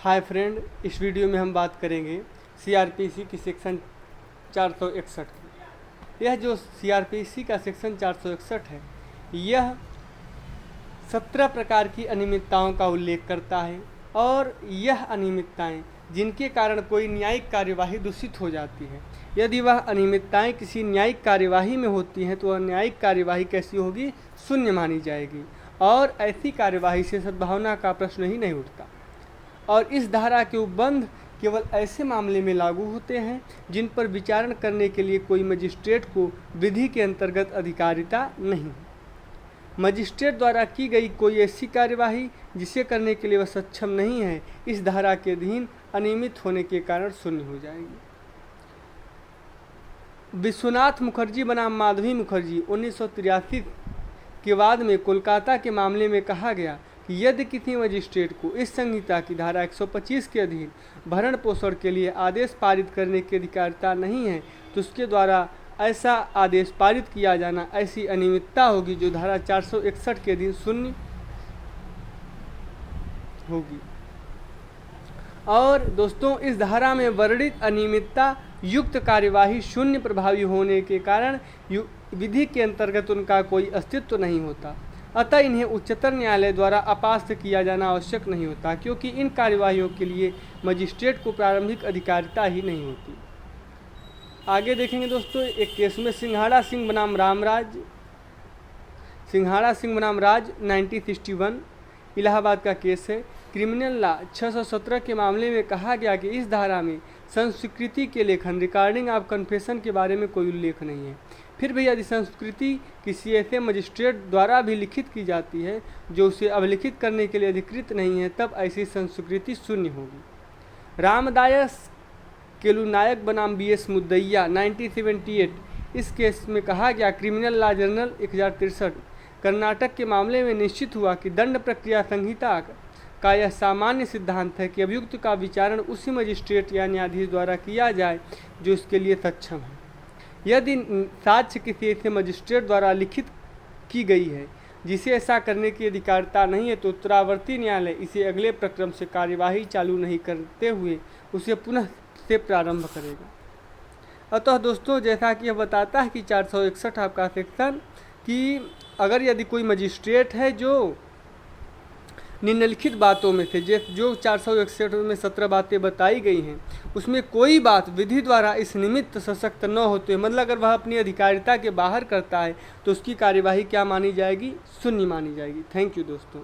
Hi friend, इस video में हम बात करेंगे सीआरपीसी की सेक्शन 461 की। यह जो सीआरपीसी का सेक्शन 461 है, यह 17 प्रकार की अनियमितताओं का उल्लेख करता है और यह अनियमितताएं जिनके कारण कोई न्यायिक कार्यवाही दूषित हो जाती है। यदि वह अनियमितताएं किसी न्यायिक कार्यवाही में होती हैं तो वह न्यायिक कार्यवाही कैसी होगी? शून्य मानी जाएगी और ऐसी कार्यवाही से सद्भावना का प्रश्न ही नहीं उठता। और इस धारा के उपबंध केवल ऐसे मामले में लागू होते हैं जिन पर विचारण करने के लिए कोई मजिस्ट्रेट को विधि के अंतर्गत अधिकारिता नहीं है। मजिस्ट्रेट द्वारा की गई कोई ऐसी कार्यवाही जिसे करने के लिए वह सक्षम नहीं है, इस धारा के अधीन अनियमित होने के कारण शून्य हो जाएगी। विश्वनाथ मुखर्जी बनाम माधवी मुखर्जी 1983 के बाद में कोलकाता के मामले में कहा गया कि यदि किसी मजिस्ट्रेट को इस संहिता की धारा 125 के अधीन भरण पोषण के लिए आदेश पारित करने की अधिकारिता नहीं है तो उसके द्वारा ऐसा आदेश पारित किया जाना ऐसी अनियमितता होगी जो धारा 461 के अधीन शून्य होगी। और दोस्तों, इस धारा में वर्णित अनियमितता युक्त कार्यवाही शून्य प्रभावी होने के कारण विधि के अंतर्गत उनका कोई अस्तित्व नहीं होता, अतः इन्हें उच्चतर न्यायालय द्वारा अपास्त किया जाना आवश्यक नहीं होता, क्योंकि इन कार्यवाहियों के लिए मजिस्ट्रेट को प्रारंभिक अधिकारिता ही नहीं होती। आगे देखेंगे दोस्तों, एक केस में सिंघाड़ा सिंह बनाम राज 1961 इलाहाबाद का केस है। क्रिमिनल लॉ 617 के मामले में कहा गया कि इस धारा में संस्कृति के लेखन रिकॉर्डिंग ऑफ कन्फेशन के बारे में कोई उल्लेख नहीं है। फिर भी यदि संस्कृति किसी ऐसे मजिस्ट्रेट द्वारा भी लिखित की जाती है जो उसे अभिलिखित करने के लिए अधिकृत नहीं है, तब ऐसी संस्कृति शून्य होगी। रामदास केलुनायक बनाम BS मुद्दैया 1978 इस केस में कहा गया, क्रिमिनल लॉ जर्नल 1063 कर्नाटक के मामले में निश्चित हुआ कि दंड प्रक्रिया संहिता का यह सामान्य सिद्धांत है कि अभियुक्त का विचारण उसी मजिस्ट्रेट या न्यायाधीश द्वारा किया जाए जो इसके लिए सक्षम है। यदि साक्ष्य किसी ऐसे मजिस्ट्रेट द्वारा लिखित की गई है जिसे ऐसा करने की अधिकारिता नहीं है तो उत्तरावर्ती न्यायालय इसे अगले प्रक्रम से कार्यवाही चालू नहीं करते हुए उसे पुनः से प्रारंभ करेगा। अतः दोस्तों, जैसा कि यह बताता है कि 461 आपका सेक्शन कि अगर यदि कोई मजिस्ट्रेट है जो निम्नलिखित बातों में से जो 461 में 17 बातें बताई गई हैं उसमें कोई बात विधि द्वारा इस निमित्त सशक्त न होते, मतलब अगर वह अपनी अधिकारिता के बाहर करता है तो उसकी कार्यवाही क्या मानी जाएगी? शून्य मानी जाएगी। थैंक यू दोस्तों।